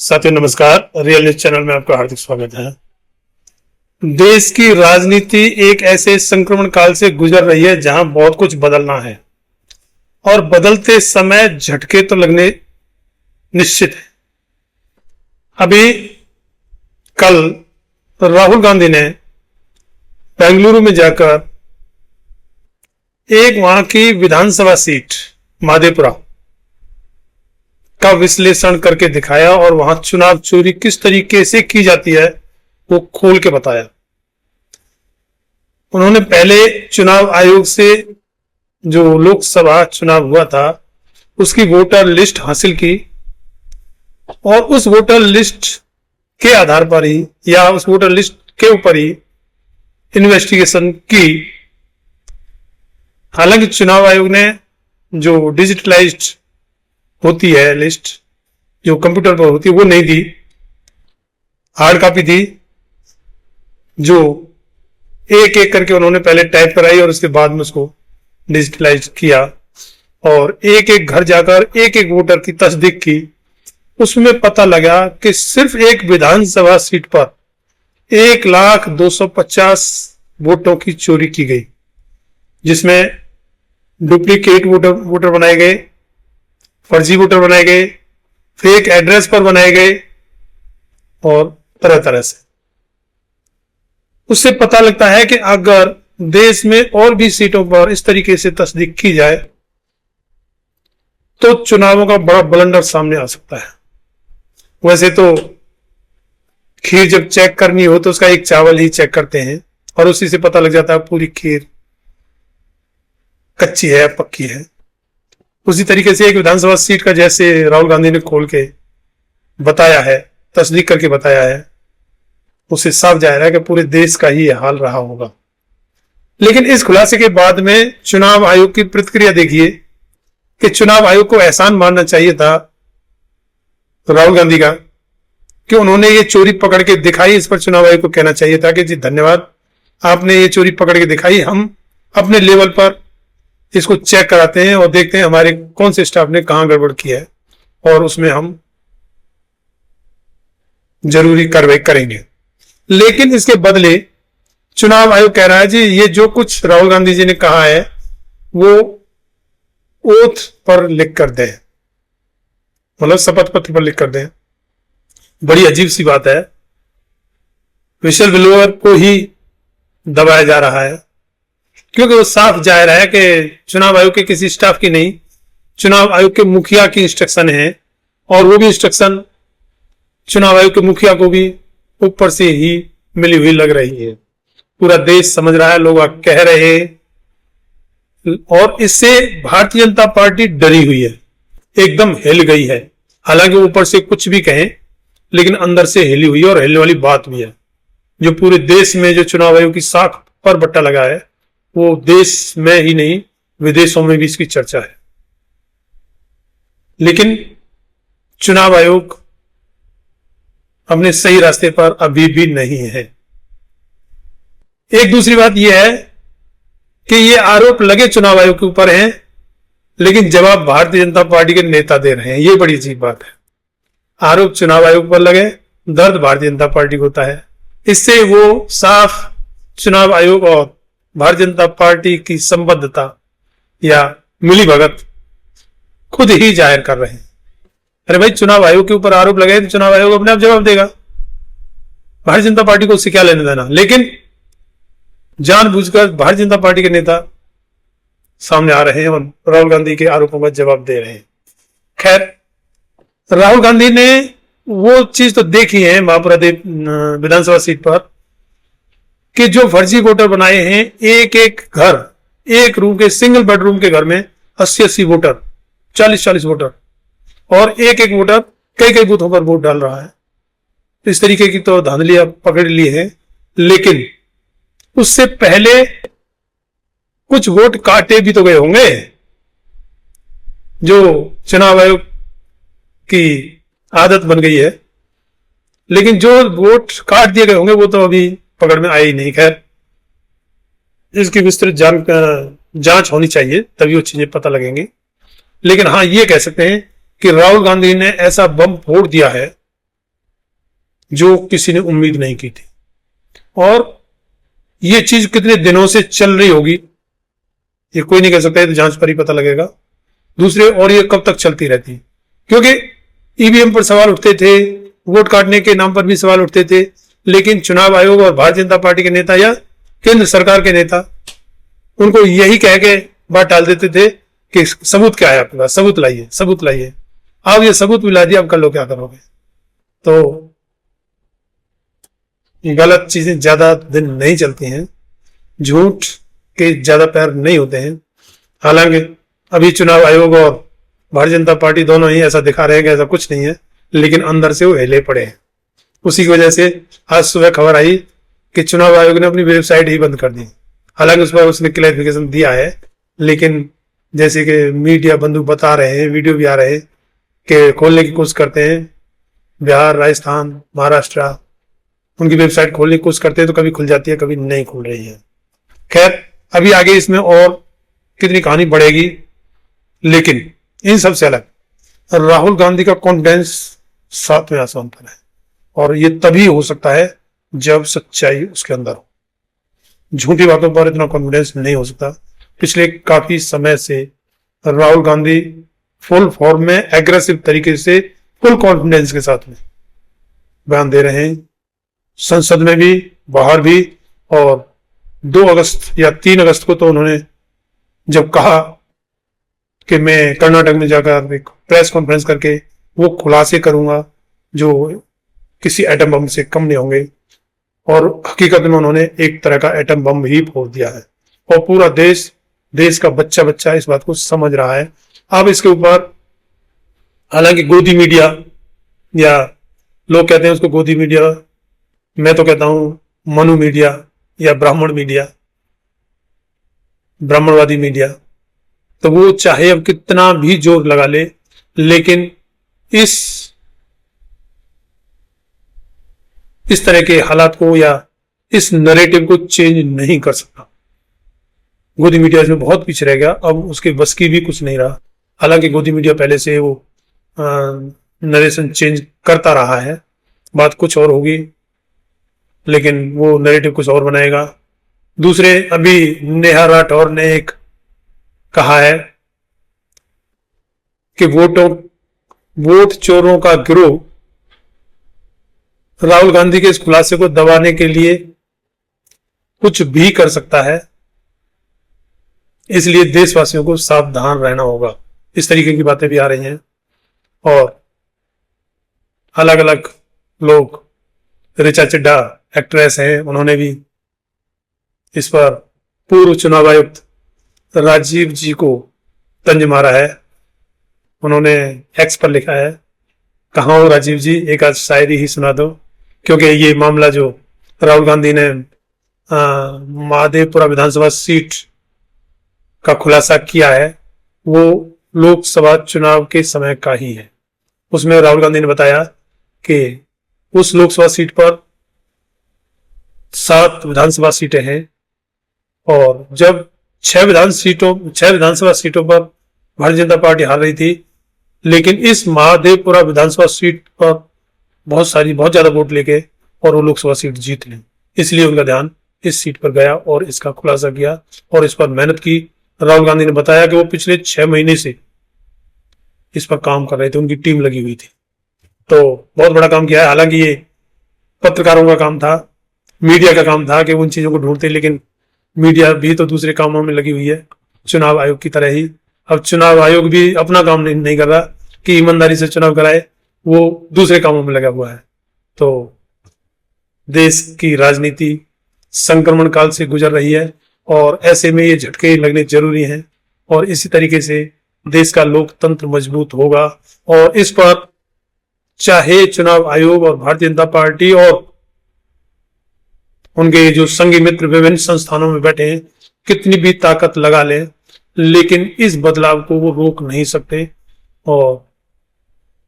साथियों नमस्कार। Real news channel में आपका हार्दिक स्वागत है। देश की राजनीति एक ऐसे संक्रमण काल से गुजर रही है जहां बहुत कुछ बदलना है और बदलते समय झटके तो लगने निश्चित है। अभी कल राहुल गांधी ने बेंगलुरु में जाकर एक वहां की विधानसभा सीट माधेपुरा का विश्लेषण करके दिखाया और वहां चुनाव चोरी किस तरीके से की जाती है वो खोल के बताया। उन्होंने पहले चुनाव आयोग से जो लोकसभा चुनाव हुआ था उसकी वोटर लिस्ट हासिल की और उस वोटर लिस्ट के आधार पर ही या उस वोटर लिस्ट के ऊपर ही इन्वेस्टिगेशन की। हालांकि चुनाव आयोग ने जो डिजिटलाइज्ड होती है लिस्ट जो कंप्यूटर पर होती है वो नहीं दी, हार्ड कॉपी थी जो एक एक करके उन्होंने पहले टाइप कराई और उसके बाद में उसको डिजिटलाइज किया और एक एक घर जाकर एक एक वोटर की तस्दीक की। उसमें पता लगा कि सिर्फ एक विधानसभा सीट पर 1,250,000 वोटों की चोरी की गई, जिसमें डुप्लीकेट वोटर बनाए गए, फर्जी वोटर बनाए गए, फेक एड्रेस पर बनाए गए और तरह तरह से। उससे पता लगता है कि अगर देश में और भी सीटों पर इस तरीके से तस्दीक की जाए तो चुनावों का बड़ा ब्लंडर सामने आ सकता है। वैसे तो खीर जब चेक करनी हो तो उसका एक चावल ही चेक करते हैं और उसी से पता लग जाता है पूरी खीर कच्ची है या पक्की है। उसी तरीके से एक विधानसभा सीट का जैसे राहुल गांधी ने खोल के बताया है, तस्दीक करके बताया है, उससे साफ जाहिर है कि पूरे देश का ही हाल रहा होगा। लेकिन इस खुलासे के बाद में चुनाव आयोग की प्रतिक्रिया देखिए कि चुनाव आयोग को एहसान मानना चाहिए था राहुल गांधी का कि उन्होंने ये चोरी पकड़ के दिखाई। इस पर चुनाव आयोग को कहना चाहिए था कि जी धन्यवाद, आपने ये चोरी पकड़ के दिखाई, हम अपने लेवल पर इसको चेक कराते हैं और देखते हैं हमारे कौन से स्टाफ ने कहां गड़बड़ किया है और उसमें हम जरूरी कार्रवाई करेंगे। लेकिन इसके बदले चुनाव आयोग कह रहा है जी ये जो कुछ राहुल गांधी जी ने कहा है वो ओथ पर लिख कर दें, मतलब शपथ पत्र पर लिख कर दें। बड़ी अजीब सी बात है। विशल ब्लोअर को ही दबाया जा रहा है क्योंकि वो साफ जाहिर है कि चुनाव आयोग के किसी स्टाफ की नहीं, चुनाव आयोग के मुखिया की इंस्ट्रक्शन है और वो भी इंस्ट्रक्शन चुनाव आयोग के मुखिया को भी ऊपर से ही मिली हुई लग रही है। पूरा देश समझ रहा है, लोग कह रहे हैं और इससे भारतीय जनता पार्टी डरी हुई है, एकदम हिल गई है। हालांकि ऊपर से कुछ भी कहें लेकिन अंदर से हिली हुई है और हिलने वाली बात भी है। जो पूरे देश में जो चुनाव आयोग की साख पर बट्टा लगा है वो देश में ही नहीं विदेशों में भी इसकी चर्चा है। लेकिन चुनाव आयोग अपने सही रास्ते पर अभी भी नहीं है। एक दूसरी बात यह है कि ये आरोप लगे चुनाव आयोग के ऊपर हैं लेकिन जवाब भारतीय जनता पार्टी के नेता दे रहे हैं। ये बड़ी अजीब बात है। आरोप चुनाव आयोग पर लगे, दर्द भारतीय जनता पार्टी को होता है। इससे वो साफ चुनाव आयोग और भारतीय जनता पार्टी की संबद्धता या मिलीभगत खुद ही जाहिर कर रहे हैं। अरे भाई, चुनाव आयोग के ऊपर आरोप लगे तो चुनाव आयोग अपने आप जवाब देगा, भारतीय जनता पार्टी को उससे क्या लेने देना। लेकिन जानबूझकर भारतीय जनता पार्टी के नेता सामने आ रहे हैं और राहुल गांधी के आरोपों का जवाब दे रहे हैं। खैर, राहुल गांधी ने वो चीज तो देखी है महापुरा विधानसभा सीट पर कि जो फर्जी वोटर बनाए हैं, एक एक घर, एक रूम के सिंगल बेडरूम के घर में 80-80 वोटर, 40-40 वोटर और एक एक वोटर कई कई बूथों पर वोट डाल रहा है। इस तरीके की तो धांधलियां पकड़ ली है। लेकिन उससे पहले कुछ वोट काटे भी तो गए होंगे। जो चुनाव आयोग की आदत बन गई है, लेकिन जो वोट काट दिए गए होंगे वो तो अभी पकड़ में आई नहीं। खैर, इसकी विस्तृत जांच होनी चाहिए तभी वो चीजें पता लगेंगी। लेकिन हाँ, ये कह सकते हैं कि राहुल गांधी ने ऐसा बम फोड़ दिया है जो किसी ने उम्मीद नहीं की थी। और ये चीज कितने दिनों से चल रही होगी ये कोई नहीं कह सकता, ये तो जांच पर ही पता लगेगा। दूसरे, और ये कब तक चलती रहती, क्योंकि ईवीएम पर सवाल उठते थे, वोट काटने के नाम पर भी सवाल उठते थे, लेकिन चुनाव आयोग और भारतीय जनता पार्टी के नेता या केंद्र सरकार के नेता उनको यही कह के बात टाल देते थे कि सबूत क्या है आपके पास, सबूत लाइए, सबूत लाइए। आप ये सबूत भी ला दिया, अब कर लो क्या करोगे। तो गलत चीजें ज्यादा दिन नहीं चलती हैं, झूठ के ज्यादा पैर नहीं होते हैं। हालांकि अभी चुनाव आयोग और भारतीय जनता पार्टी दोनों ही ऐसा दिखा रहे हैं कि ऐसा कुछ नहीं है, लेकिन अंदर से वो हिले पड़े हैं। उसी की वजह से आज सुबह खबर आई कि चुनाव आयोग ने अपनी वेबसाइट ही बंद कर दी। हालांकि उस पर उसने क्लैरिफिकेशन दिया है, लेकिन जैसे कि मीडिया बंधु बता रहे हैं, वीडियो भी आ रहे हैं कि खोलने की कोशिश करते हैं। बिहार, राजस्थान, महाराष्ट्र उनकी वेबसाइट खोलने की कोशिश करते हैं तो कभी खुल जाती है, कभी नहीं खुल रही है। खैर, अभी आगे इसमें और कितनी कहानी बढ़ेगी, लेकिन इन सबसे अलग राहुल गांधी का कॉन्फिडेंस 7वें आसमान पर है, और ये तभी हो सकता है जब सच्चाई उसके अंदर हो। झूठी बातों पर इतना कॉन्फिडेंस नहीं हो सकता। पिछले काफी समय से राहुल गांधी फुल फॉर्म में, एग्रेसिव तरीके से, फुल कॉन्फिडेंस के साथ में बयान दे रहे हैं, संसद में भी, बाहर भी। और 2 अगस्त या 3 अगस्त को तो उन्होंने जब कहा कि मैं कर्नाटक में जाकर एक प्रेस कॉन्फ्रेंस करके वो खुलासे करूंगा जो किसी एटम बम से कम नहीं होंगे, और हकीकत में उन्होंने एक तरह का एटम बम ही फोड़ दिया है। और पूरा देश का बच्चा बच्चा इस बात को समझ रहा है। अब इसके ऊपर हालांकि गोदी मीडिया, या लोग कहते हैं उसको गोदी मीडिया, मैं तो कहता हूं मनु मीडिया या ब्राह्मण मीडिया, ब्राह्मणवादी मीडिया, तो वो चाहे अब कितना भी जोर लगा ले, लेकिन इस तरह के हालात को या इस नैरेटिव को चेंज नहीं कर सकता। गोदी मीडिया इसमें बहुत पीछे रह गया, अब उसके बस की भी कुछ नहीं रहा। हालांकि गोदी मीडिया पहले से वो नरेशन चेंज करता रहा है, बात कुछ और होगी, लेकिन वो नैरेटिव कुछ और बनाएगा। दूसरे, अभी नेहा राठौर ने एक कहा है कि वोट चोरों का गिरोह राहुल गांधी के इस खुलासे को दबाने के लिए कुछ भी कर सकता है, इसलिए देशवासियों को सावधान रहना होगा। इस तरीके की बातें भी आ रही हैं, और अलग अलग लोग, ऋचा चड्ढा एक्ट्रेस हैं, उन्होंने भी इस पर पूर्व चुनाव आयुक्त राजीव जी को तंज मारा है। उन्होंने एक्स पर लिखा है, कहाँ हो राजीव जी, एक आध शायरी ही सुना दो, क्योंकि ये मामला जो राहुल गांधी ने महादेवपुरा विधानसभा सीट का खुलासा किया है वो लोकसभा चुनाव के समय का ही है। उसमें राहुल गांधी ने बताया कि उस लोकसभा सीट पर 7 विधानसभा सीटें हैं, और जब 6 विधानसभा सीटों पर भारतीय जनता पार्टी हार रही थी, लेकिन इस महादेवपुरा विधानसभा सीट पर बहुत ज्यादा वोट लेके और वो लोकसभा सीट जीत ली। इसलिए उनका ध्यान इस सीट पर गया और इसका खुलासा किया और इस पर मेहनत की। राहुल गांधी ने बताया कि वो पिछले 6 महीने से इस पर काम कर रहे थे, उनकी टीम लगी हुई थी, तो बहुत बड़ा काम किया है। हालांकि ये पत्रकारों का काम था, मीडिया का काम था कि उन चीजों को ढूंढते, लेकिन मीडिया भी तो दूसरे कामों में लगी हुई है, चुनाव आयोग की तरह ही। अब चुनाव आयोग भी अपना काम नहीं कर रहा कि ईमानदारी से चुनाव कराए, वो दूसरे कामों में लगा हुआ है। तो देश की राजनीति संक्रमण काल से गुजर रही है और ऐसे में ये झटके लगने जरूरी हैं, और इसी तरीके से देश का लोकतंत्र मजबूत होगा। और इस पर चाहे चुनाव आयोग और भारतीय जनता पार्टी और उनके जो संघी मित्र विभिन्न संस्थानों में बैठे हैं कितनी भी ताकत लगा लें, लेकिन इस बदलाव को वो रोक नहीं सकते। और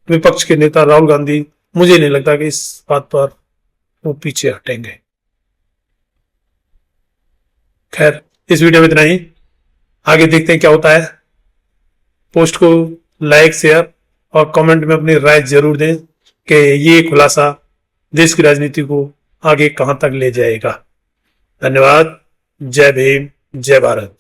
विपक्ष के नेता राहुल गांधी, मुझे नहीं लगता कि इस बात पर वो पीछे हटेंगे। खैर, इस वीडियो में इतना ही, आगे देखते हैं क्या होता है। पोस्ट को लाइक, शेयर और कमेंट में अपनी राय जरूर दें कि ये खुलासा देश की राजनीति को आगे कहां तक ले जाएगा। धन्यवाद। जय भीम, जय भारत।